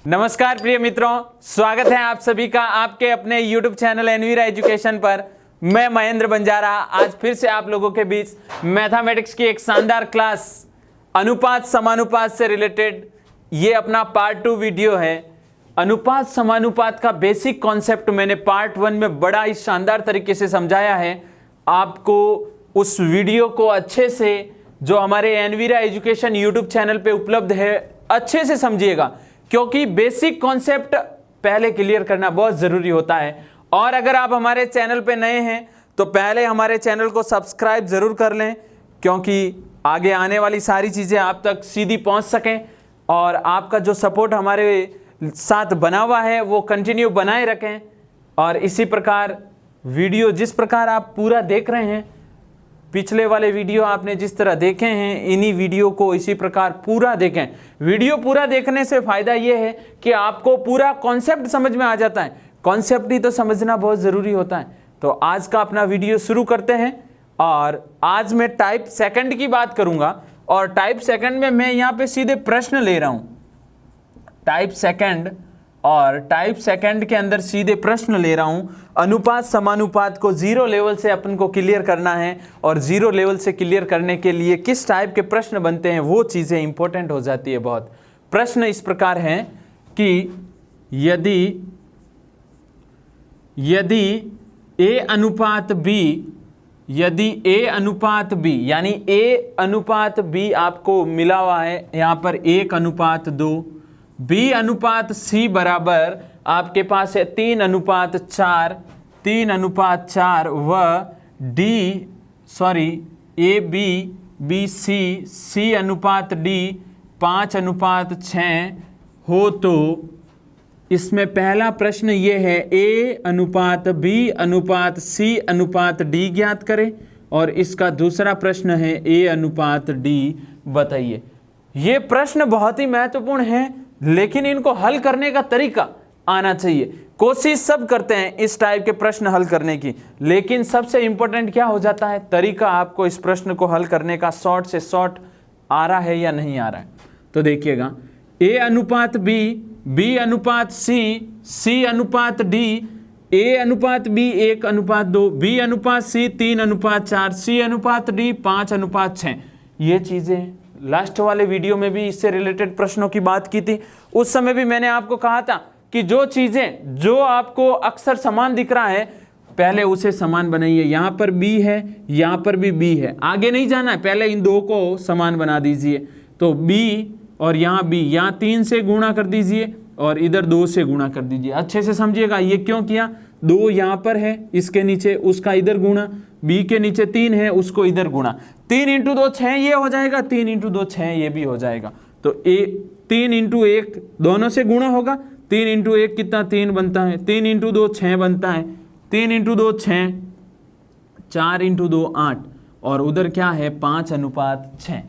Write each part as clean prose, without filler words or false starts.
नमस्कार प्रिय मित्रों, स्वागत है आप सभी का आपके अपने YouTube चैनल एनवीरा एजुकेशन पर। मैं महेंद्र बंजारा आज फिर से आप लोगों के बीच मैथमेटिक्स की एक शानदार क्लास अनुपात समानुपात से रिलेटेड ये अपना पार्ट 2 वीडियो है। अनुपात समानुपात का बेसिक कॉन्सेप्ट मैंने पार्ट 1 में बड़ा ही शानदार तरीके से समझाया है। आपको उस वीडियो को अच्छे से जो हमारे एनवीरा एजुकेशन YouTube चैनल पे उपलब्ध है अच्छे से समझिएगा, क्योंकि बेसिक कॉन्सेप्ट पहले क्लियर करना बहुत ज़रूरी होता है। और अगर आप हमारे चैनल पे नए हैं तो पहले हमारे चैनल को सब्सक्राइब ज़रूर कर लें, क्योंकि आगे आने वाली सारी चीज़ें आप तक सीधी पहुंच सकें। और आपका जो सपोर्ट हमारे साथ बना हुआ है वो कंटिन्यू बनाए रखें। और इसी प्रकार वीडियो जिस प्रकार आप पूरा देख रहे हैं, पिछले वाले वीडियो आपने जिस तरह देखे हैं, इन्हीं वीडियो को इसी प्रकार पूरा देखें। वीडियो पूरा देखने से फ़ायदा ये है कि आपको पूरा कॉन्सेप्ट समझ में आ जाता है। कॉन्सेप्ट ही तो समझना बहुत ज़रूरी होता है। तो आज का अपना वीडियो शुरू करते हैं। और आज मैं टाइप सेकंड की बात करूंगा। और टाइप सेकंड में मैं यहाँ पे सीधे प्रश्न ले रहा हूँ। टाइप सेकंड के अंदर सीधे प्रश्न ले रहा हूं। अनुपात समानुपात को जीरो लेवल से अपन को क्लियर करना है, और जीरो लेवल से क्लियर करने के लिए किस टाइप के प्रश्न बनते हैं वो चीज़ें इंपॉर्टेंट हो जाती है बहुत। प्रश्न इस प्रकार हैं कि यदि ए अनुपात बी यानी ए अनुपात बी आपको मिला हुआ है, यहाँ पर 1:2, बी अनुपात सी बराबर आपके पास है 3:4 व ए बी सी अनुपात डी 5:6 हो, तो इसमें पहला प्रश्न ये है ए अनुपात बी अनुपात सी अनुपात डी ज्ञात करें। और इसका दूसरा प्रश्न है ए अनुपात डी बताइए। ये प्रश्न बहुत ही महत्वपूर्ण है, लेकिन इनको हल करने का तरीका आना चाहिए। कोशिश सब करते हैं इस टाइप के प्रश्न हल करने की, लेकिन सबसे इंपॉर्टेंट क्या हो जाता है, तरीका आपको इस प्रश्न को हल करने का शॉर्ट से शॉर्ट आ रहा है या नहीं आ रहा है। तो देखिएगा, ए अनुपात बी अनुपात सी अनुपात डी, ए अनुपात बी 1:2, बी अनुपात सी 3:4, सी अनुपात डी 5:6। ये चीजें लास्ट वाले वीडियो में भी इससे रिलेटेड प्रश्नों की बात की थी। उस समय भी मैंने आपको कहा था कि जो चीजें जो आपको अक्सर समान दिख रहा है पहले उसे समान बनाइए। यहाँ पर बी है, यहाँ पर भी बी है, आगे नहीं जाना है, पहले इन दो को समान बना दीजिए। तो बी और यहाँ बी, यहाँ 3 से गुणा कर दीजिए और इधर 2 से गुणा कर दीजिए। अच्छे से समझिएगा ये क्यों किया। 2 यहाँ पर है, इसके नीचे उसका इधर गुणा, बी के नीचे 3 है उसको इधर गुणा। 3 × 2 6 ये हो जाएगा, 3 × 2 6 ये भी हो जाएगा। तो 3 × 1 दोनों से गुणा होगा। 3 × 1 कितना 3 बनता है, 3 × 2 6 बनता है, 3 × 2 6, 4 × 2 8, और उधर क्या है 5:6।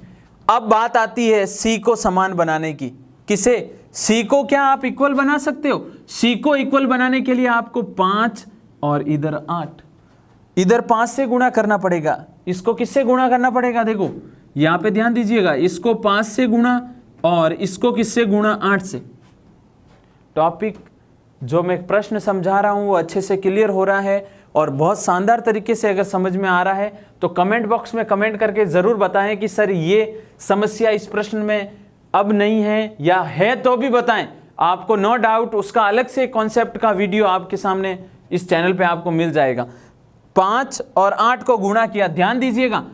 अब बात आती है सी को समान बनाने की। किसे? सी को क्या आप इक्वल बना सकते हो? सी को इक्वल बनाने के लिए आपको 5 और इधर 8, इधर 5 से गुणा करना पड़ेगा। इसको किससे गुणा करना पड़ेगा? देखो यहाँ पे ध्यान दीजिएगा, इसको 5 से गुणा और इसको किससे गुणा 8 से। टॉपिक जो मैं प्रश्न समझा रहा हूँ वो अच्छे से क्लियर हो रहा है और बहुत शानदार तरीके से अगर समझ में आ रहा है तो कमेंट बॉक्स में कमेंट करके ज़रूर बताएं कि सर ये समस्या इस प्रश्न में अब नहीं है, या है तो भी बताएं। आपको नो डाउट उसका अलग से कॉन्सेप्ट का वीडियो आपके सामने इस चैनल पे आपको मिल जाएगा। 5 और 8 को गुणा किया, ध्यान दीजिएगा,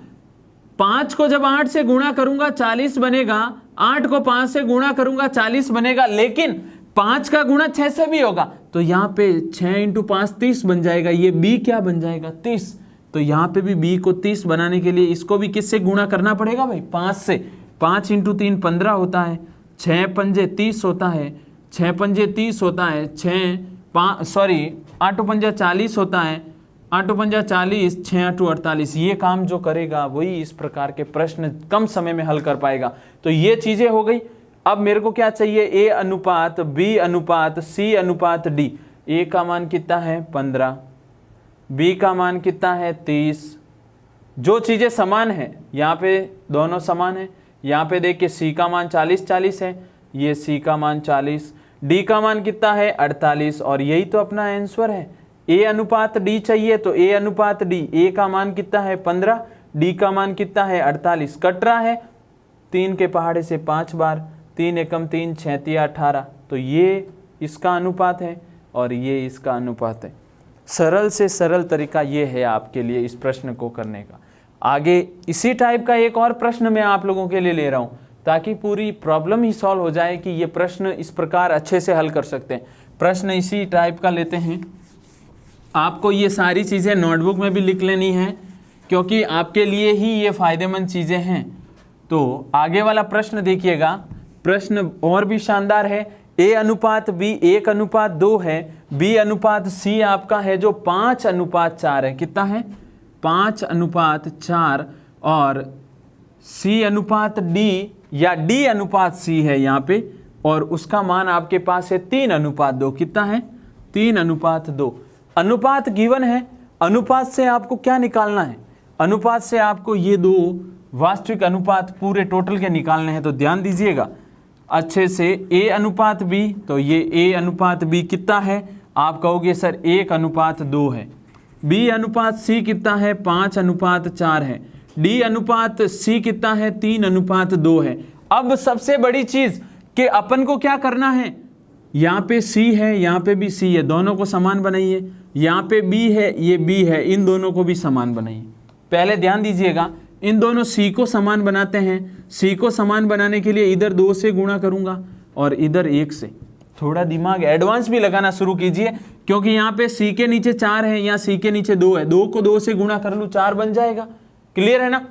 5 को जब 8 से गुणा करूंगा 40 बनेगा, 8 को 5 से गुणा करूंगा 40 बनेगा, लेकिन 5 का गुणा 6 से भी होगा। तो यहाँ पे 6 × 5 30 बन जाएगा। ये बी क्या बन जाएगा 30। तो यहाँ पे भी बी को 30 बनाने के लिए इसको भी किससे गुणा करना पड़ेगा भाई? 5 से। 5 × 3 15 होता है, 6 पंजे 30 होता है, 6 पंजे 30 होता है, 8 पंजा 40 होता है, 8 पंजा 40, 6 8 48। ये काम जो करेगा वही इस प्रकार के प्रश्न कम समय में हल कर पाएगा। तो ये चीजें हो गई। अब मेरे को क्या चाहिए? ए अनुपात बी अनुपात सी अनुपात डी। ए का मान कितना है 15, बी का मान कितना है 30। जो चीजें समान है यहाँ पे दोनों समान है। यहाँ पे देखिए सी का मान 40 40 है, ये सी का मान 40, डी का मान कितना है 48, और यही तो अपना आंसर है। ए अनुपात डी चाहिए तो ए अनुपात डी, ए का मान कितना है 15, डी का मान कितना है 48, कट रहा है 3 के पहाड़े से 5 बार, 3 एकम 3, 6 तिया 18, तो ये इसका अनुपात है और ये इसका अनुपात है। सरल से सरल तरीका ये है आपके लिए इस प्रश्न को करने का। आगे इसी टाइप का एक और प्रश्न मैं आप लोगों के लिए ले रहा हूँ ताकि पूरी प्रॉब्लम ही सॉल्व हो जाए कि ये प्रश्न इस प्रकार अच्छे से हल कर सकते हैं। प्रश्न इसी टाइप का लेते हैं। आपको ये सारी चीज़ें नोटबुक में भी लिख लेनी है क्योंकि आपके लिए ही ये फ़ायदेमंद चीज़ें हैं। तो आगे वाला प्रश्न देखिएगा, प्रश्न और भी शानदार है। ए अनुपात बी 1:2 है, बी अनुपात सी आपका है जो 5:4 है। कितना है 5:4, और सी अनुपात डी या डी अनुपात सी है यहाँ पे, और उसका मान आपके पास है 3:2। कितना है 3:2। अनुपात गिवन है, अनुपात से आपको क्या निकालना है, अनुपात से आपको ये दो वास्तविक अनुपात पूरे टोटल के निकालने हैं। तो ध्यान दीजिएगा अच्छे से, ए अनुपात बी, तो ये ए अनुपात बी कितना है, आप कहोगे सर 1:2 है। बी अनुपात सी कितना है 5:4 है। डी अनुपात सी कितना है 3:2 है। अब सबसे बड़ी चीज कि अपन को क्या करना है, यहाँ पे सी है, यहाँ पे भी सी है, दोनों को समान बनाइए। यहाँ पे बी है, ये बी है, इन दोनों को भी समान बनाइए। पहले ध्यान दीजिएगा, इन दोनों सी को समान बनाते हैं। सी को समान बनाने के लिए इधर 2 से गुणा करूंगा और इधर 1 से। थोड़ा दिमाग एडवांस भी लगाना शुरू कीजिए क्योंकि यहाँ पे सी के नीचे 4 है, यहाँ सी के नीचे 2 है। 2 को 2 से गुणा कर लूँ 4 बन जाएगा। क्लियर है ना।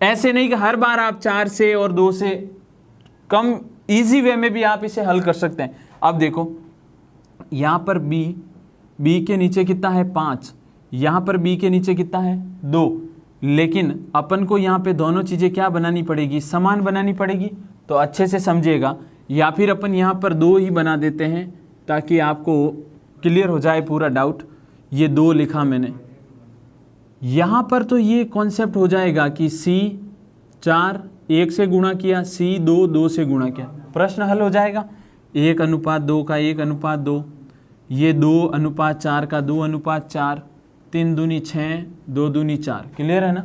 ऐसे नहीं कि हर बार आप 4 से और 2 से, कम इजी वे में भी आप इसे हल कर सकते हैं। अब देखो यहाँ पर बी के नीचे कितना है 5, यहाँ पर बी के नीचे कितना है 2, लेकिन अपन को यहाँ पे दोनों चीज़ें क्या बनानी पड़ेगी, समान बनानी पड़ेगी। तो अच्छे से समझिएगा, या फिर अपन यहाँ पर 2 ही बना देते हैं ताकि आपको क्लियर हो जाए पूरा डाउट। ये 2 लिखा मैंने यहाँ पर, तो ये कॉन्सेप्ट हो जाएगा कि सी 4 1 से गुणा किया, सी 2 2 से गुणा किया, प्रश्न हल हो जाएगा। 1:2 का 1:2, ये 2:4 का 2:4, 3 दूनी 6, 2 दूनी 4। क्लियर है ना।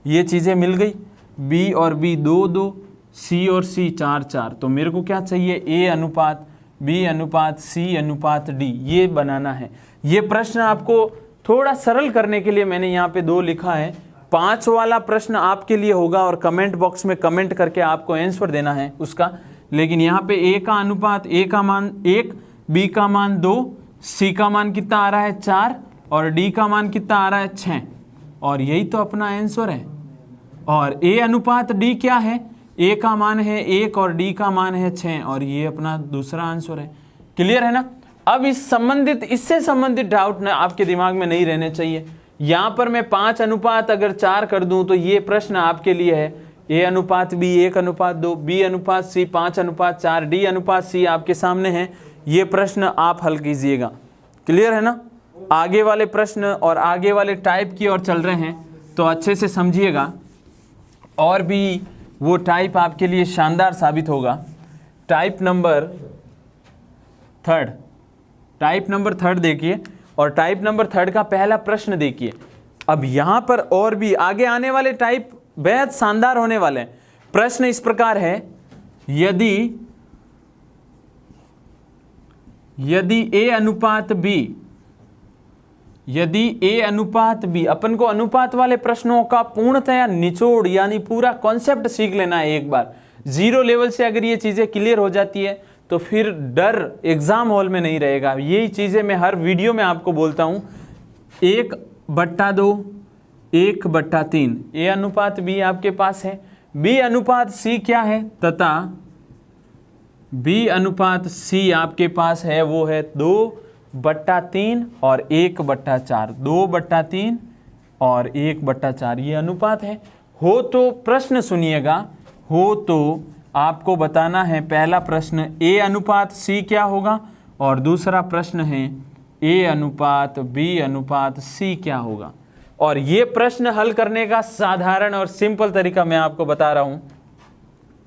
ये चीज़ें मिल गई, बी और बी 2 2, सी और सी 4 4। तो मेरे को क्या चाहिए, ए अनुपात बी अनुपात सी अनुपात डी, ये बनाना है। ये प्रश्न आपको थोड़ा सरल करने के लिए मैंने यहाँ पे 2 लिखा है। 5 वाला प्रश्न आपके लिए होगा और कमेंट बॉक्स में कमेंट करके आपको आंसर देना है उसका। लेकिन यहाँ पे ए का अनुपात, ए का मान 1, बी का मान 2, सी का मान कितना आ रहा है 4 और डी का मान कितना आ रहा है 6, और यही तो अपना आंसर है। और ए अनुपात डी क्या है, ए का मान है 1 और डी का मान है 6, और ये अपना दूसरा आंसर है। क्लियर है ना। अब इससे संबंधित डाउट ना आपके दिमाग में नहीं रहने चाहिए। यहाँ पर मैं 5:4 कर दूं तो ये प्रश्न आपके लिए है। ए अनुपात बी 1:2, बी अनुपात सी 5:4, डी अनुपात सी आपके सामने है। ये प्रश्न आप हल कीजिएगा। क्लियर है ना। आगे वाले प्रश्न और आगे वाले टाइप की ओर चल रहे हैं तो अच्छे से समझिएगा, और भी वो टाइप आपके लिए शानदार साबित होगा। टाइप नंबर 3 देखिए, और टाइप नंबर 3 का पहला प्रश्न देखिए। अब यहाँ पर और भी आगे आने वाले टाइप बेहद शानदार होने वाले हैं। प्रश्न इस प्रकार है, यदि ए अनुपात बी, अपन को अनुपात वाले प्रश्नों का पूर्णतया निचोड़ यानी पूरा कॉन्सेप्ट सीख लेना है एक बार। 0 लेवल से अगर ये चीज़ें क्लियर हो जाती है तो फिर डर एग्जाम हॉल में नहीं रहेगा। यही चीज़ें मैं हर वीडियो में आपको बोलता हूँ। 1/2, 1/3 ए अनुपात बी आपके पास है, बी अनुपात सी क्या है, तथा बी अनुपात सी आपके पास है वो है 2/3 और 1/4, 2/3 और 1/4 ये अनुपात है। हो तो प्रश्न सुनिएगा, हो तो आपको बताना है। पहला प्रश्न ए अनुपात सी क्या होगा, और दूसरा प्रश्न है ए अनुपात बी अनुपात सी क्या होगा। और ये प्रश्न हल करने का साधारण और सिंपल तरीका मैं आपको बता रहा हूँ।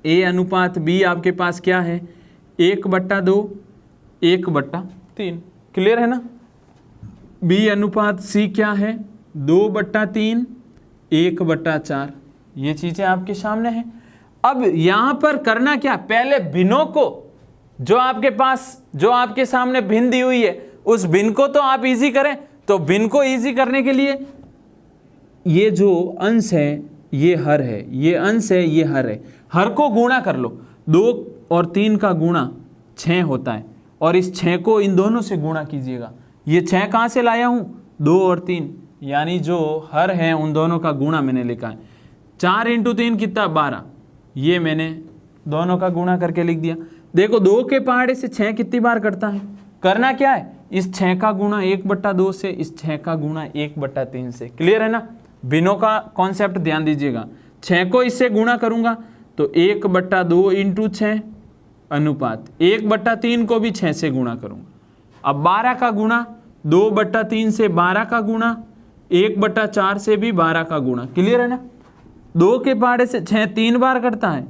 ए अनुपात बी आपके पास क्या है, 1/2, 1/3। क्लियर है ना। B अनुपात C क्या है, 2/3, 1/4। ये चीजें आपके सामने हैं। अब यहां पर करना क्या, पहले भिन्नों को, जो आपके सामने भिन्न दी हुई है उस भिन्न को तो आप इजी करें। तो भिन्न को इजी करने के लिए ये जो अंश है ये हर है, ये अंश है ये हर है, हर को गुणा कर लो। 2 और 3 का गुणा 6 होता है, और इस 6 को इन दोनों से गुणा कीजिएगा। ये 6 कहाँ से लाया हूँ, 2 और 3, यानी जो हर है उन दोनों का गुणा मैंने लिखा है। 4 × 3 कितना, 12। ये मैंने दोनों का गुणा करके लिख दिया। देखो 2 के पहाड़े से 6 कितनी बार कटता है, करना क्या है, इस 6 का गुणा 1/2 से, इस 6 का गुणा 1/3 से। क्लियर है ना। भिन्नों का कॉन्सेप्ट ध्यान दीजिएगा। 6 को इससे गुणा करूंगा तो 1/2 × 6 अनुपात 1/3 को भी 6 से गुणा करूंगा। अब 12 का गुणा 2/3 से, 12 का गुणा 1/4 से भी 12 का गुणा। क्लियर है ना। 2 के पहाड़े से 6 3 बार कटता है,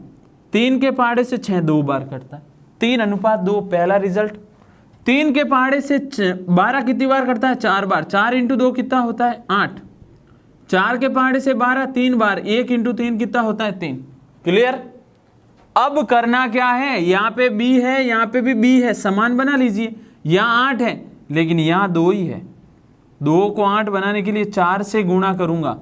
3 के पहाड़े से 6 2 बार कटता है। 3:2 पहला रिजल्ट। 3 के पहाड़े से 12 कितनी बार कटता है, 4 बार। 4 × 2 कितना होता है, 8। 4 के पहाड़े से 12 3 बार, 1 × 3 कितना होता है, 3। क्लियर। अब करना क्या है, यहाँ पे b है, यहाँ पे भी b है, समान बना लीजिए। यहाँ 8 है लेकिन यहाँ 2 ही है। 2 को 8 बनाने के लिए 4 से गुणा करूंगा,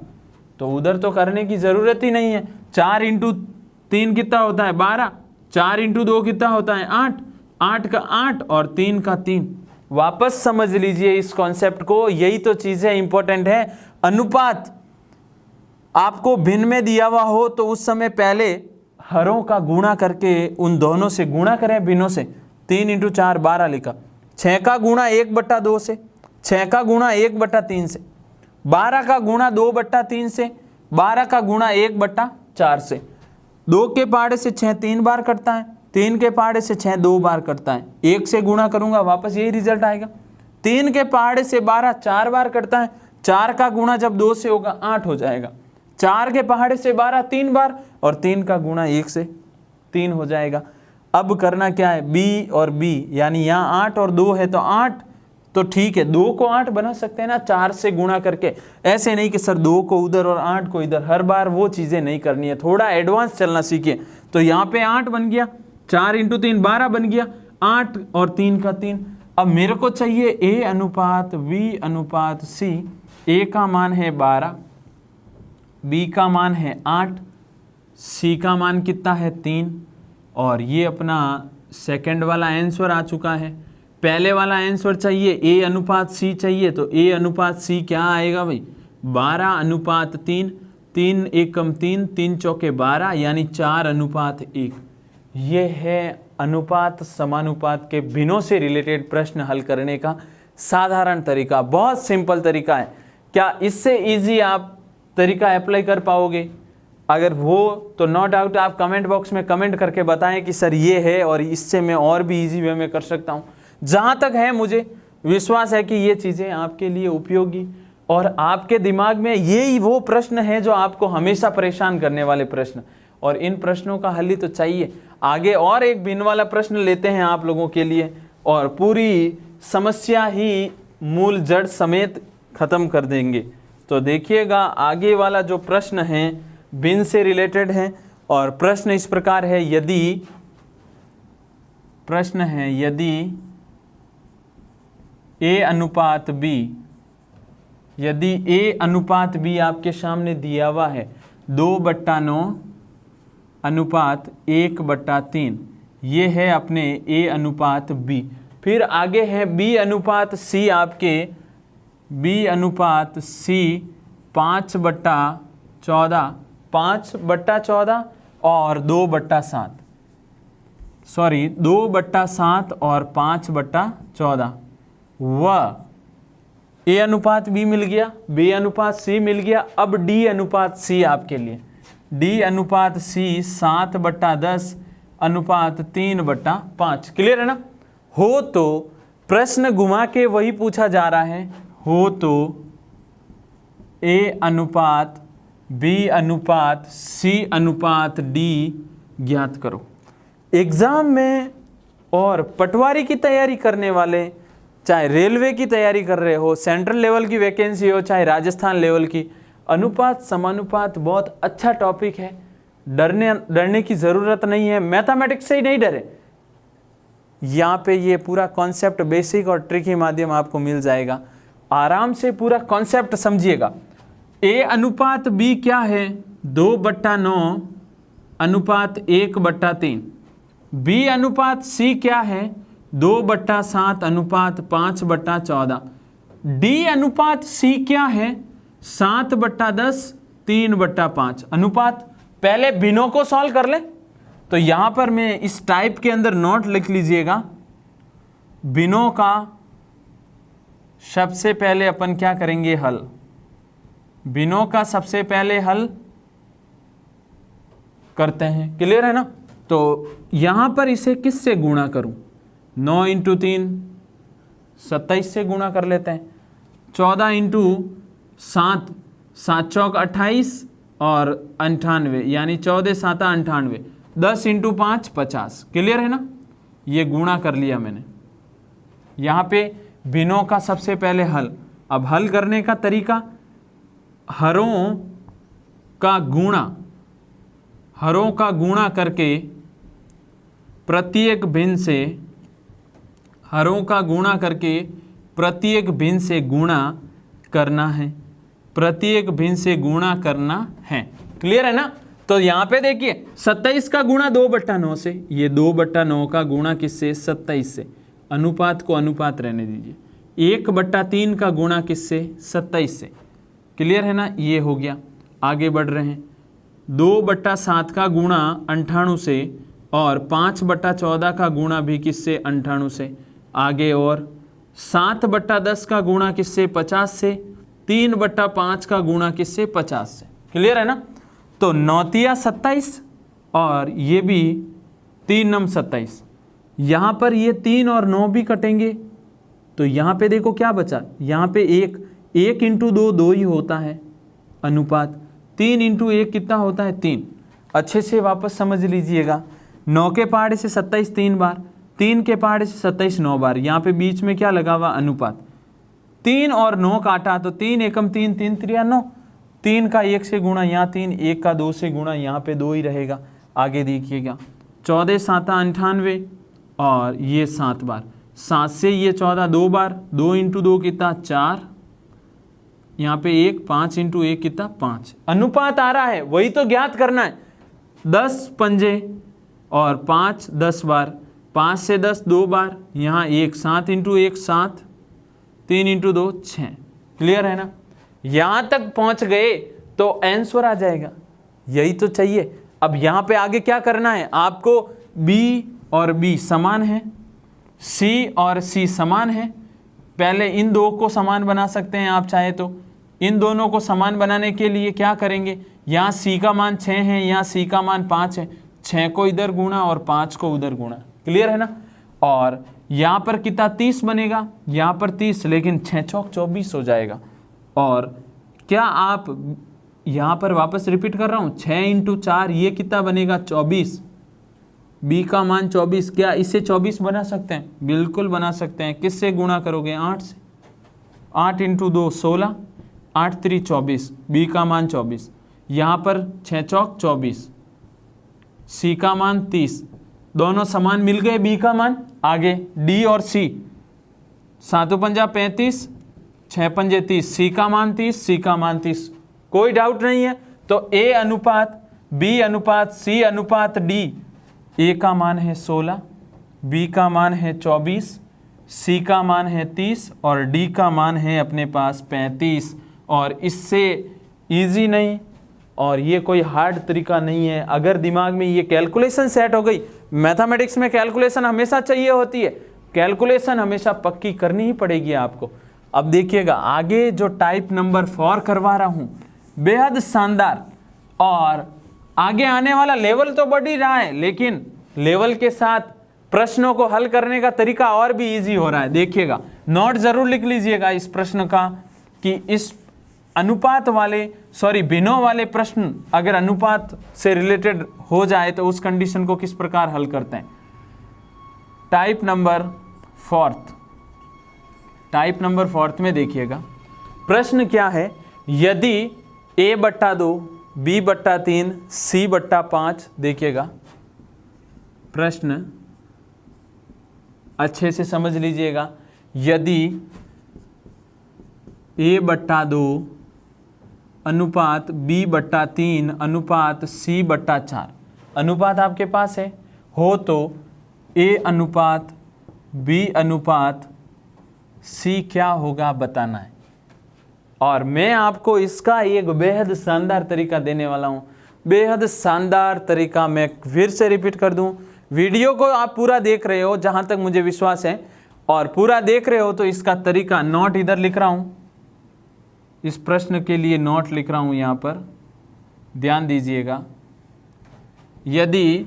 तो उधर तो करने की जरूरत ही नहीं है। 4 × 3 कितना होता है, 12। 4 × 2 कितना होता है, 8। 8 का 8 और 3 का 3। वापस समझ लीजिए इस कॉन्सेप्ट को, यही तो चीजें इंपॉर्टेंट है। अनुपात आपको भिन्न में दिया हुआ हो तो उस समय पहले हरों का गुणा करके उन दोनों से गुणा करें भिन्नों से। 3 × 4 12 लिखा। 6 का गुणा 1/2 से, 6 का गुणा 1/3 से, 12 का गुणा 2/3 से, 12 का गुणा 1/4 से। 2 के पहाड़े से 6 3 बार कटता है, 3 के पहाड़े से 6 2 बार कटता है। 1 से गुणा करूंगा वापस यही रिजल्ट आएगा। 3 के पहाड़े से 12 4 बार कटता है, 4 का गुणा जब 2 से होगा 8 हो जाएगा। 4 के पहाड़े से 12 3 बार, और 3 का गुणा 1 से 3 हो जाएगा। अब करना क्या है, b और b, यानी यहाँ 8 और 2 है तो 8 तो ठीक है, 2 को 8 बना सकते हैं ना 4 से गुणा करके। ऐसे नहीं कि सर 2 को उधर और 8 को इधर, हर बार वो चीज़ें नहीं करनी है, थोड़ा एडवांस चलना सीखिए। तो यहाँ पे 8 बन गया, 4 × 3 12 बन गया, 8 और 3 का 3। अब मेरे को चाहिए a अनुपात b अनुपात c। a का मान है 12, b का मान है 8, c का मान कितना है 3, और ये अपना सेकंड वाला आंसर आ चुका है। पहले वाला आंसर चाहिए a अनुपात c चाहिए, तो a अनुपात c क्या आएगा भाई, 12:3, 3 एकम 3, 3 चौके 12, यानी 4:1। ये है अनुपात समानुपात के भिन्नों से रिलेटेड प्रश्न हल करने का साधारण तरीका। बहुत सिंपल तरीका है। क्या इससे इजी आप तरीका अप्लाई कर पाओगे? अगर हो तो नो डाउट आप कमेंट बॉक्स में कमेंट करके बताएं कि सर ये है और इससे मैं और भी इजी वे में कर सकता हूँ। जहाँ तक है मुझे विश्वास है कि ये चीज़ें आपके लिए उपयोगी, और आपके दिमाग में यही वो प्रश्न है जो आपको हमेशा परेशान करने वाले प्रश्न, और इन प्रश्नों का हल ही तो चाहिए। आगे और एक भिन्न वाला प्रश्न लेते हैं आप लोगों के लिए, और पूरी समस्या ही मूल जड़ समेत खत्म कर देंगे। तो देखिएगा आगे वाला जो प्रश्न है भिन्न से रिलेटेड है, और प्रश्न इस प्रकार है, यदि a अनुपात b, यदि a अनुपात b आपके सामने दिया हुआ है 2/9 अनुपात 1/3, ये है अपने a अनुपात b। फिर आगे है b अनुपात c, आपके b अनुपात c 5/14 और 2/7, सॉरी 2/7 और 5/14। वह a अनुपात b मिल गया, b अनुपात c मिल गया। अब d अनुपात c आपके लिए, d अनुपात c 7/10 अनुपात 3/5। क्लियर है ना। हो तो प्रश्न घुमा के वही पूछा जा रहा है, हो तो a अनुपात b अनुपात c अनुपात d ज्ञात करो। एग्जाम में और पटवारी की तैयारी करने वाले, चाहे रेलवे की तैयारी कर रहे हो, सेंट्रल लेवल की वैकेंसी हो, चाहे राजस्थान लेवल की, अनुपात समानुपात बहुत अच्छा टॉपिक है। डरने की ज़रूरत नहीं है, मैथमेटिक्स से ही नहीं डरे। यहाँ पे ये पूरा कॉन्सेप्ट बेसिक और ट्रिकी माध्यम आपको मिल जाएगा, आराम से पूरा कॉन्सेप्ट समझिएगा। ए अनुपात बी क्या है? 2/9 अनुपात 1/3। बी अनुपात सी क्या है? 2/7 अनुपात 5/14। डी अनुपात सी क्या है? 7/10 3/5 अनुपात। पहले बिनों को सॉल्व कर ले। तो यहां पर मैं इस टाइप के अंदर नोट लिख लीजिएगा, बिनों का सबसे पहले अपन क्या करेंगे? हल। बिनों का सबसे पहले हल करते हैं, क्लियर है ना? तो यहां पर इसे किससे गुणा करूं? 9 × 3 27 से गुणा कर लेते हैं। 14 × 7 7 चौक 28 और 98, यानी 14 7 98। 10 × 5 50, क्लियर है ना? ये गुणा कर लिया मैंने। यहाँ पे बिनों का सबसे पहले हल। अब हल करने का तरीका, हरों का गुणा करके प्रत्येक भिन्न से, हरों का गुणा करके प्रत्येक भिन्न से गुणा करना है, प्रत्येक भिन्न से गुणा करना है, क्लियर है ना? तो यहाँ पे देखिए 27 का गुणा 2/9 से, ये 2/9 का गुणा किससे? 27 से। अनुपात को अनुपात रहने दीजिए। 1/3 का गुणा किससे? 27 से, क्लियर है ना? ये हो गया। आगे बढ़ रहे हैं। 2/7 का गुणा 98 से और 5/14 का गुणा भी किससे? 98 से। आगे और 7/10 का गुणा किससे? 50 से। 3/5 का गुणा किससे? 50 से, क्लियर है ना? तो 9 27 और ये भी 3 9 27। यहाँ पर ये 3 और 9 भी कटेंगे, तो यहाँ पे देखो क्या बचा? यहाँ पे 1 × 2 2 ही होता है अनुपात। 3 × 1 कितना होता है? 3। अच्छे से वापस समझ लीजिएगा। 9 के पहाड़े से 27 3 बार, 3 के पहाड़े से 27 9 बार। यहाँ पे बीच में क्या लगा हुआ? अनुपात। 3 और 9 काटा तो 3 एकम 3 3 3 9। 3 का 1 से गुणा यहाँ 3, 1 का 2 से गुणा यहाँ पे 2 ही रहेगा। आगे देखिएगा 14 7 98 और ये 7 बार। 7 से ये 14 2 बार, 2 × 2 कितना? 4। यहाँ पे 1, 5 × 1 कितना? 5। अनुपात आ रहा है, वही तो ज्ञात करना है। 10 पंजे और 5 10 बार, 5 से 10 2 बार, यहाँ 1, 7 × 1 7, 3 × 2 6, क्लियर है ना? यहाँ तक पहुँच गए तो आंसर आ जाएगा, यही तो चाहिए। अब यहाँ पे आगे क्या करना है आपको? B और B समान है, C और C समान है। पहले इन दो को समान बना सकते हैं आप चाहे तो। इन दोनों को समान बनाने के लिए क्या करेंगे? यहाँ C का मान 6 है, यहाँ C का मान 5 है। 6 को इधर गुणा और 5 को उधर गुणा, क्लियर है ना? और यहाँ पर कितना? 30 बनेगा, यहाँ पर 30, लेकिन 6 चौक 24 हो जाएगा। और क्या आप यहाँ पर वापस रिपीट कर रहा हूँ, 6 × 4 ये कितना बनेगा? 24। B का मान 24, क्या इसे 24 बना सकते हैं? बिल्कुल बना सकते हैं। किससे गुणा करोगे? 8 से। 8 × 2 16, 8 3 24, B का मान 24। यहाँ पर 6 चौक 24, C का मान 30, दोनों समान मिल गए B का मान। आगे D और C, 7 पंजा 35, 6 पंजे 30, C का मान 30, C का मान 30, कोई डाउट नहीं है। तो A अनुपात B अनुपात C अनुपात D, A का मान है 16, B का मान है 24, C का मान है 30 और D का मान है अपने पास 35। और इससे इजी नहीं और ये कोई हार्ड तरीका नहीं है। अगर दिमाग में ये कैलकुलेशन सेट हो गई, मैथमेटिक्स में कैलकुलेशन हमेशा चाहिए होती है, कैलकुलेशन हमेशा पक्की करनी ही पड़ेगी आपको। अब देखिएगा आगे जो टाइप नंबर 4 करवा रहा हूँ, बेहद शानदार। और आगे आने वाला लेवल तो बढ़ ही रहा है, लेकिन लेवल के साथ प्रश्नों को हल करने का तरीका और भी इजी हो रहा है। देखिएगा, नोट जरूर लिख लीजिएगा इस प्रश्न का कि इस अनुपात वाले बिनों वाले प्रश्न अगर अनुपात से रिलेटेड हो जाए तो उस कंडीशन को किस प्रकार हल करते हैं। टाइप नंबर फोर्थ में देखिएगा, प्रश्न क्या है, यदि a/2 b/3 c/5, देखिएगा प्रश्न अच्छे से समझ लीजिएगा, यदि a/2 अनुपात b/3 अनुपात c/4 अनुपात आपके पास है हो तो a अनुपात b अनुपात c क्या होगा बताना है। और मैं आपको इसका एक बेहद शानदार तरीका देने वाला हूं, बेहद शानदार तरीका। मैं फिर से रिपीट कर दूं, वीडियो को आप पूरा देख रहे हो जहां तक मुझे विश्वास है, और पूरा देख रहे हो तो इसका तरीका नोट इधर लिख रहा हूं, इस प्रश्न के लिए नोट लिख रहा हूं यहां पर, ध्यान दीजिएगा। यदि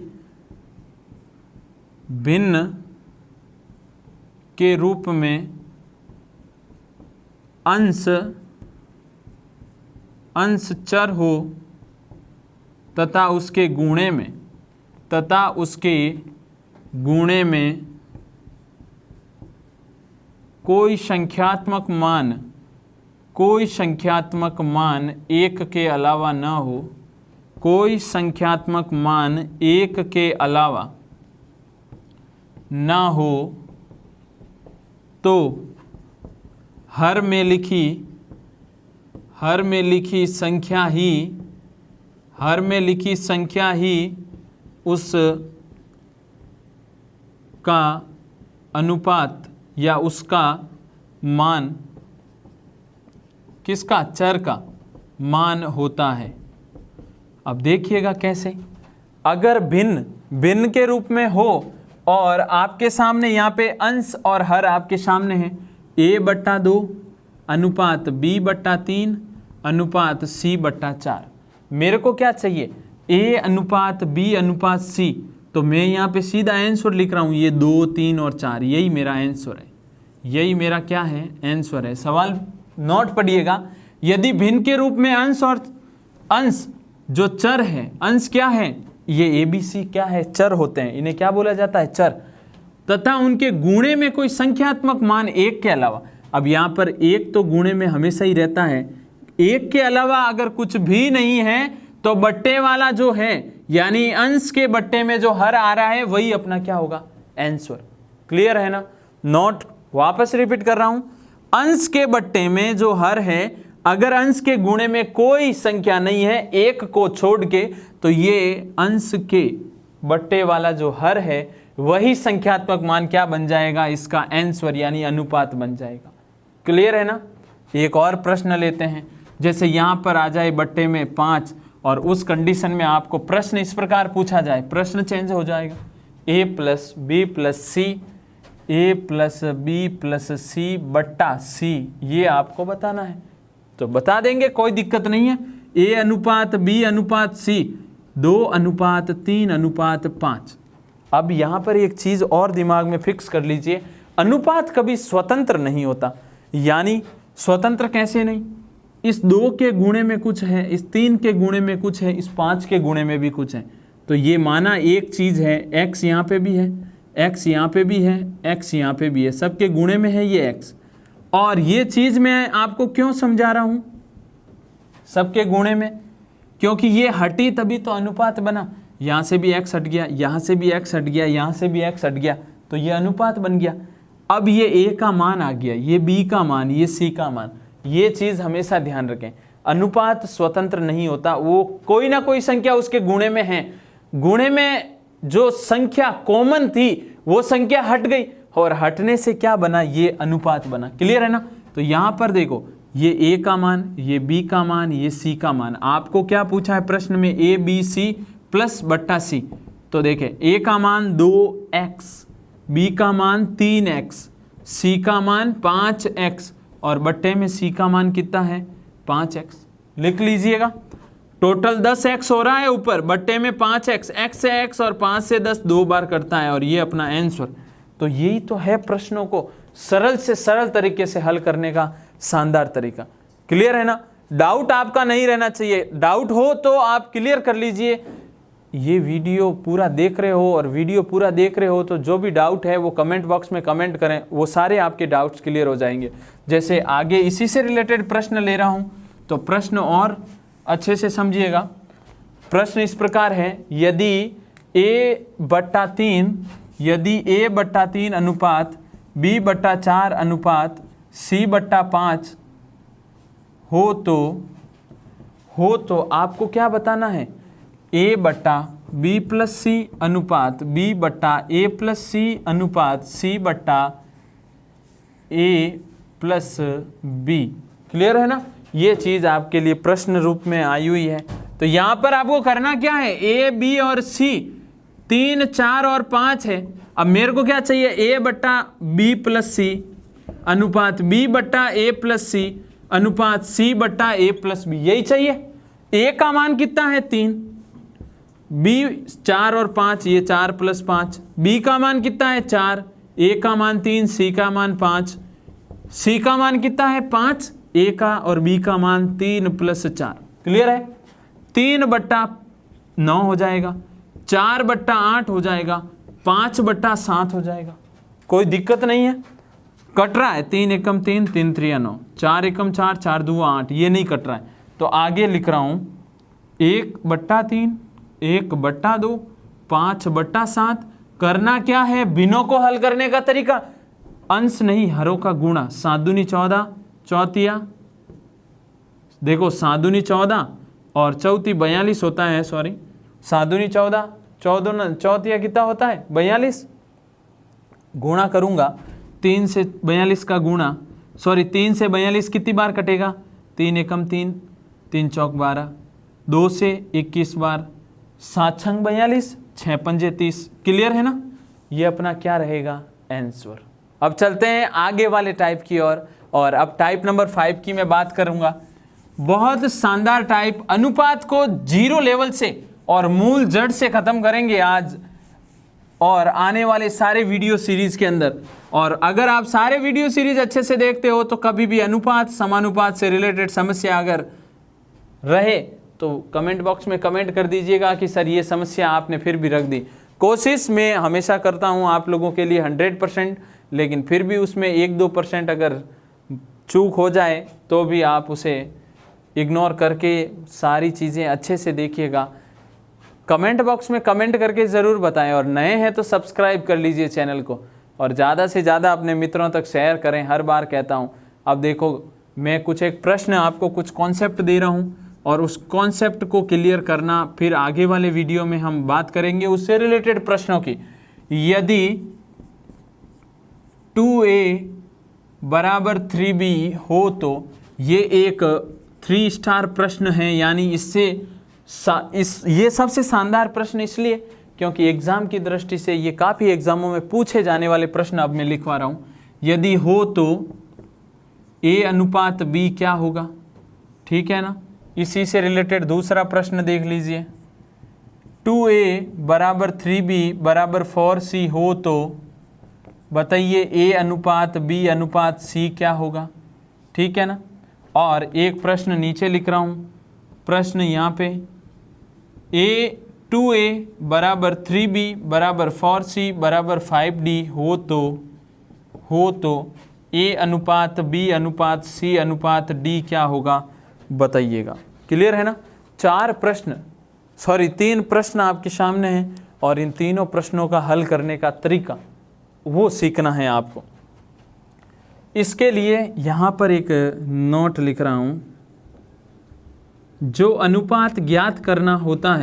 भिन्न के रूप में अंश चर हो तथा उसके गुणे में कोई संख्यात्मक मान एक के अलावा न हो, कोई संख्यात्मक मान एक के अलावा न हो, तो हर में लिखी संख्या ही उस का अनुपात या उसका मान, किसका, चर का मान होता है। अब देखिएगा कैसे, अगर भिन्न के रूप में हो और आपके सामने यहाँ पे अंश और हर आपके सामने है, a/2 अनुपात b/3 अनुपात c/4, मेरे को क्या चाहिए, a अनुपात b अनुपात c, तो मैं यहाँ पे सीधा आंसर लिख रहा हूँ, ये 2, 3 और 4, यही मेरा आंसर है, यही मेरा क्या है, आंसर है। सवाल नोट पढ़िएगा, यदि भिन्न के रूप में अंश जो चर है, अंश क्या है, ये ABC क्या है, चर होते हैं, इन्हें क्या बोला जाता है, चर, तथा उनके गुणे में कोई संख्यात्मक मान एक के अलावा। अब यहाँ पर एक तो गुणे में हमेशा ही रहता है, एक के अलावा अगर कुछ भी नहीं है तो बट्टे वाला जो है, यानी अंश के बट्टे में जो हर आ रहा है वही अपना क्या होगा, आंसर। क्लियर है ना। नोट वापस रिपीट कर रहा हूं, अंश के बट्टे में जो हर है, अगर अंश के गुणे में कोई संख्या नहीं है एक को छोड़ के, तो ये अंश के बट्टे वाला जो हर है वही संख्यात्मक मान क्या बन जाएगा, इसका आंसर यानी अनुपात बन जाएगा। क्लियर है ना। एक और प्रश्न लेते हैं, जैसे यहां पर आ जाए बट्टे में 5 और उस कंडीशन में आपको प्रश्न इस प्रकार पूछा जाए, प्रश्न चेंज हो जाएगा, a + b + c, a + b + c बट्टा c, ये आपको बताना है तो बता देंगे, कोई दिक्कत नहीं है। a अनुपात b अनुपात c 2:3:5। अब यहाँ पर एक चीज़ और दिमाग में फिक्स कर लीजिए, अनुपात कभी स्वतंत्र नहीं होता। यानी स्वतंत्र कैसे नहीं, इस 2 के गुणे में कुछ है, इस 3 के गुणे में कुछ है, इस 5 के गुणे में भी कुछ है, तो ये माना एक चीज़ है, x यहाँ पे भी है, x यहाँ पे भी है, x यहाँ पे भी है, सबके गुणे में है ये x। और ये चीज़ मैं आपको क्यों समझा रहा हूँ सबके गुणे में, क्योंकि ये हटी तभी तो अनुपात बना। यहाँ से भी x हट गया, यहाँ से भी x हट गया, यहाँ से भी x हट गया, तो ये अनुपात बन गया। अब ये a का मान आ गया, ये b का मान, ये c का मान। ये चीज़ हमेशा ध्यान रखें, अनुपात स्वतंत्र नहीं होता, वो कोई ना कोई संख्या उसके गुणे में है, गुणे में जो संख्या कॉमन थी वो संख्या हट गई और हटने से क्या बना, ये अनुपात बना। क्लियर है ना। तो यहाँ पर देखो, ये a का मान, ये b का मान, ये c का मान। आपको क्या पूछा है प्रश्न में, a b c प्लस बट्टा c। तो देखें, a का मान 2x, b का मान 3x, c का मान 5x और बट्टे में c का मान कितना है, 5x। लिख लीजिएगा, टोटल 10x हो रहा है ऊपर, बट्टे में 5x, x से x और 5 से 10 2 बार करता है, और ये अपना आंसर। तो यही तो है प्रश्नों को सरल से सरल तरीके से हल करने का शानदार तरीका। क्लियर है ना। डाउट आपका नहीं रहना चाहिए, डाउट हो तो आप क्लियर कर लीजिए, ये वीडियो पूरा देख रहे हो, और वीडियो पूरा देख रहे हो तो जो भी डाउट है वो कमेंट बॉक्स में कमेंट करें, वो सारे आपके डाउट्स क्लियर हो जाएंगे। जैसे आगे इसी से रिलेटेड प्रश्न ले रहा हूँ, तो प्रश्न और अच्छे से समझिएगा। प्रश्न इस प्रकार है, यदि a/3 अनुपात b/4 अनुपात c/5 हो तो आपको क्या बताना है? a/b+c अनुपात b/a+c अनुपात c/a+b। क्लियर है ना? ये चीज आपके लिए प्रश्न रूप में आई हुई है। तो यहां पर आपको करना क्या है? a, b और c 3, 4 और 5 है। अब मेरे को क्या चाहिए? a/b+c अनुपात b/a+c अनुपात c/a+b, यही चाहिए। a का मान कितना है? 3, b 4 और 5, ये 4 + 5। b का मान कितना है? 4, a का मान 3, c का मान 5, c का मान कितना है? 5, a का और b का मान 3 + 4। क्लियर है? 3/9 हो जाएगा, 4/8 हो जाएगा, 5/7 हो जाएगा। कोई दिक्कत नहीं है, कट रहा है। 3 एकम 3, 3 3 9, 4 एकम 4, 4 2 8, ये नहीं कट रहा है। तो आगे लिख रहा हूं 1/3, 1/2, 5/7। करना क्या है? भिन्नों को हल करने का तरीका, अंश नहीं हरों का गुणा। 7 दूनी 14, चौथिया देखो 7 दूनी 14 और चौथी 42 होता है। सॉरी, 7 दूनी 14, 14 चौथिया कितना होता है? 42। गुणा करूंगा 3 से 42 का गुणा, सॉरी 3 से 42 कितनी बार कटेगा? 3 एकम 3, 3 चौक 12, 2 से 21 बार, 7 छंग 42, 6 पंजे 30। क्लियर है ना? ये अपना क्या रहेगा? आंसर। अब चलते हैं आगे वाले टाइप की ओर, और अब टाइप नंबर 5 की मैं बात करूंगा। बहुत शानदार टाइप, अनुपात को 0 लेवल से और मूल जड़ से खत्म करेंगे आज और आने वाले सारे वीडियो सीरीज के अंदर। और अगर आप सारे वीडियो सीरीज अच्छे से देखते हो तो कभी भी अनुपात समानुपात से रिलेटेड समस्या अगर रहे तो कमेंट बॉक्स में कमेंट कर दीजिएगा कि सर ये समस्या आपने फिर भी रख दी। कोशिश मैं हमेशा करता हूँ आप लोगों के लिए 100%, लेकिन फिर भी उसमें 1-2% अगर चूक हो जाए तो भी आप उसे इग्नोर करके सारी चीज़ें अच्छे से देखिएगा। कमेंट बॉक्स में कमेंट करके ज़रूर बताएं, और नए हैं तो सब्सक्राइब कर लीजिए चैनल को, और ज़्यादा से ज़्यादा अपने मित्रों तक शेयर करें। हर बार कहता हूं। अब देखो, मैं कुछ एक प्रश्न आपको कुछ कॉन्सेप्ट दे रहा हूं, और उस कॉन्सेप्ट को क्लियर करना फिर आगे वाले वीडियो में हम बात करेंगे उससे रिलेटेड प्रश्नों की। यदि 2a = 3b हो तो ये एक 3 स्टार प्रश्न है, यानी ये सबसे शानदार प्रश्न इसलिए क्योंकि एग्जाम की दृष्टि से ये काफ़ी एग्जामों में पूछे जाने वाले प्रश्न अब मैं लिखवा रहा हूँ। यदि हो तो a/b क्या होगा? ठीक है ना? इसी से रिलेटेड दूसरा प्रश्न देख लीजिए। 2a = 3b = 4c हो तो बताइए a/b/c क्या होगा? ठीक है ना? और एक प्रश्न नीचे लिख रहा हूँ, प्रश्न यहाँ पे 2a = 3b = 4c = 5d हो तो a/b/c/d क्या होगा? बताइएगा। क्लियर है ना? 3 प्रश्न आपके सामने हैं, और इन तीनों प्रश्नों का हल करने का तरीका वो सीखना है आपको। इसके लिए यहाँ पर एक नोट लिख रहा हूँ। जो अनुपात ज्ञात करना होता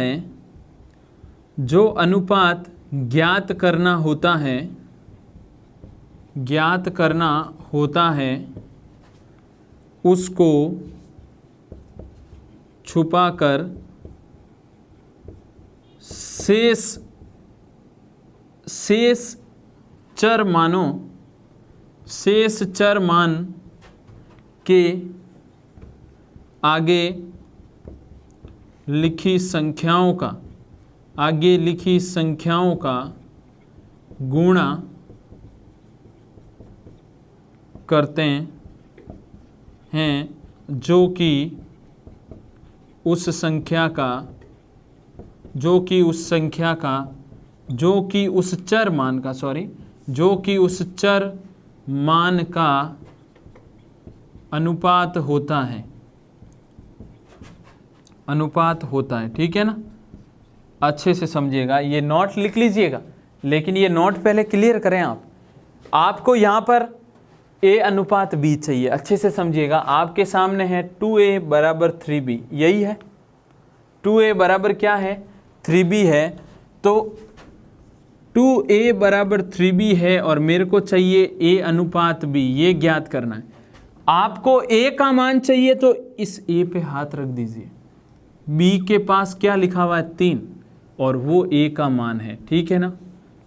है उसको छुपाकर शेष चर मान के आगे लिखी संख्याओं का गुणा करते हैं जो कि उस संख्या का जो कि उस संख्या का, जो कि उस चर मान का, जो कि उस चर मान का अनुपात होता है, अनुपात होता है। ठीक है ना, अच्छे से समझिएगा, ये नोट लिख लीजिएगा, लेकिन ये नोट पहले क्लियर करें आप। आपको यहाँ पर a अनुपात b चाहिए, अच्छे से समझिएगा। आपके सामने है 2a बराबर 3b, यही है 2a बराबर क्या है 3b है। तो 2a बराबर 3b है और मेरे को चाहिए a अनुपात b, ये ज्ञात करना है। आपको a का मान चाहिए तो इस a पे हाथ रख दीजिए। b के पास क्या लिखा हुआ है 3 और वो a का मान है। ठीक है ना,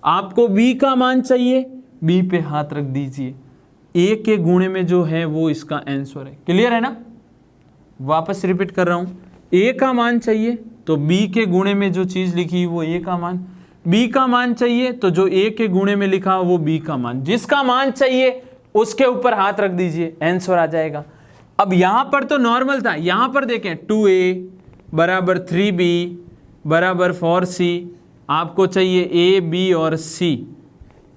आपको b का मान चाहिए, b पे हाथ रख दीजिए। a के गुणे में जो है वो इसका आंसर है। क्लियर है ना, वापस रिपीट कर रहा हूं, a का मान चाहिए तो b के गुणे में जो चीज लिखी वो a का मान, b का मान चाहिए तो जो a के गुणे में लिखा हो वो b का मान, जिसका मान चाहिए उसके ऊपर हाथ रख दीजिए, आंसर आ जाएगा। अब यहां पर तो नॉर्मल था, यहां पर देखें 2a बराबर 3b बराबर 4c, आपको चाहिए a b और c,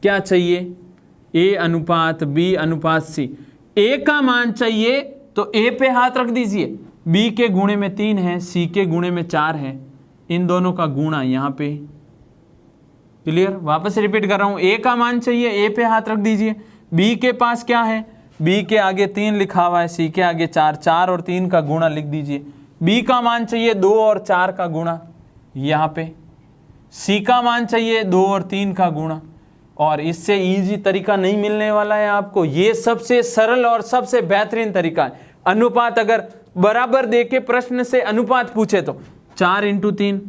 क्या चाहिए a अनुपात b अनुपात c। a का मान चाहिए तो a पे हाथ रख दीजिए, b के गुणे में 3 है, c के गुणे में 4 है, इन दोनों का गुणा यहाँ पे। क्लियर, वापस रिपीट कर रहा हूं, a का मान चाहिए, a पे हाथ रख दीजिए, b के पास क्या है, b के आगे 3 लिखा हुआ है, c के आगे 4, 4 और 3 का गुणा लिख दीजिए। b का मान चाहिए 2 और 4 का गुणा यहाँ पे, c का मान चाहिए 2 और 3 का गुणा, और इससे इजी तरीका नहीं मिलने वाला है आपको। ये सबसे सरल और सबसे बेहतरीन तरीका है। अनुपात अगर बराबर देके प्रश्न से अनुपात पूछे तो 4 × 3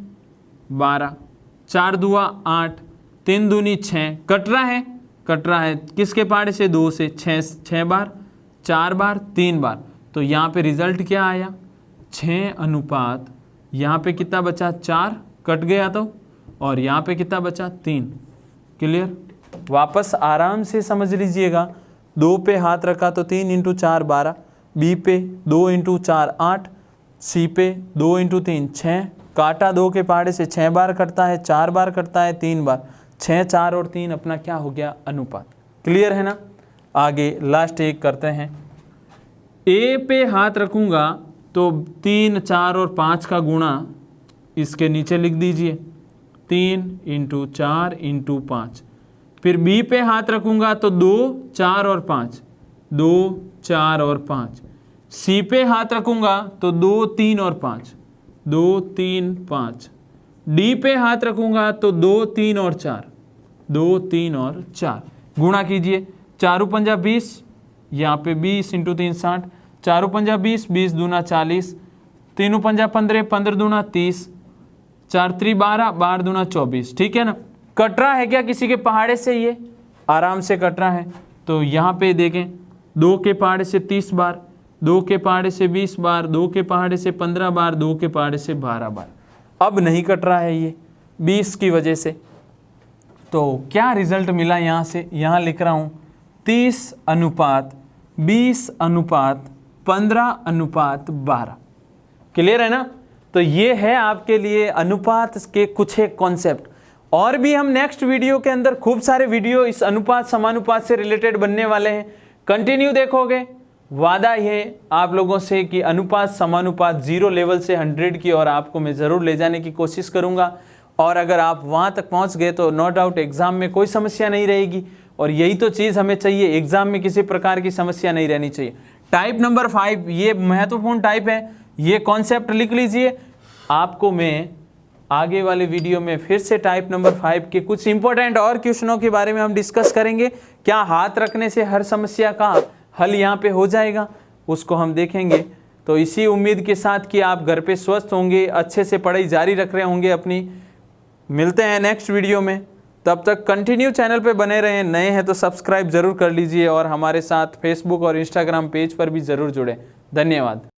12, 4 दूआ 8, 3 दूनी 6, कट रहा है किसके पहाड़े से 2 से, 6 बार, 4 बार, 3 बार। तो यहाँ पे रिजल्ट क्या आया 6 अनुपात, यहाँ पे कितना बचा 4 कट गया तो, और यहाँ पे कितना बचा 3। क्लियर, वापस आराम से समझ लीजिएगा। 2 पे हाथ रखा तो 3 × 4 12, b पे 2 × 4 8, c पे 2 × 3 6, काटा 2 के पहाड़े से 6 बार कटता है, 4 बार कटता है, 3 बार, 6 4 और 3 अपना क्या हो गया अनुपात। क्लियर है ना, आगे लास्ट एक करते हैं। a पे हाथ रखूंगा तो 3 4 और 5 का गुणा इसके नीचे लिख दीजिए, 3 × 4 × 5। फिर b पे हाथ रखूंगा तो 2 4 और 5, 2 4 और 5। c पे हाथ रखूंगा तो 2 3 और 5, 2 3 5। d पे हाथ रखूंगा तो 2 3 और 4, 2 3 और 4। गुणा कीजिए, 4 × 5 20, यहाँ पे 20 × 3 60, 4 × 5 20, 20 दूना 40, 3 × 5 15, 15 दूना 30, 4 3 12, 12 दूना 24। ठीक है ना, कट रहा है क्या किसी के पहाड़े से, ये आराम से कट रहा है। तो यहाँ पे देखें 2 के पहाड़े से 30 बार, 2 के पहाड़े से 20 बार, 2 के पहाड़े से 15 बार, 2 के पहाड़े से 12 बार। अब नहीं कट रहा है ये 20 की वजह से। तो क्या रिजल्ट मिला यहाँ से, यहाँ लिख रहा हूँ 30 अनुपात 20 अनुपात 15 अनुपात 12। क्लियर है ना, तो ये है आपके लिए अनुपात के कुछ एक कॉन्सेप्ट। और भी हम नेक्स्ट वीडियो के अंदर खूब सारे वीडियो इस अनुपात समानुपात से रिलेटेड बनने वाले हैं, कंटिन्यू देखोगे। वादा ये आप लोगों से कि अनुपात समानुपात 0 लेवल से 100 की और आपको मैं ज़रूर ले जाने की कोशिश करूंगा। और अगर आप वहां तक पहुंच गए तो नो डाउट एग्ज़ाम में कोई समस्या नहीं रहेगी, और यही तो चीज़ हमें चाहिए, एग्ज़ाम में किसी प्रकार की समस्या नहीं रहनी चाहिए। टाइप नंबर 5 ये महत्वपूर्ण टाइप है, ये कॉन्सेप्ट लिख लीजिए। आपको मैं आगे वाले वीडियो में फिर से टाइप नंबर 5 के कुछ इंपॉर्टेंट और क्वेश्चनों के बारे में हम डिस्कस करेंगे। क्या हाथ रखने से हर समस्या का हल यहाँ पे हो जाएगा, उसको हम देखेंगे। तो इसी उम्मीद के साथ कि आप घर पे स्वस्थ होंगे, अच्छे से पढ़ाई जारी रख रहे होंगे अपनी। मिलते हैं नेक्स्ट वीडियो में, तब तक कंटिन्यू चैनल पे बने रहें। नए हैं तो सब्सक्राइब जरूर कर लीजिए और हमारे साथ फेसबुक और इंस्टाग्राम पेज पर भी ज़रूर जुड़ें। धन्यवाद।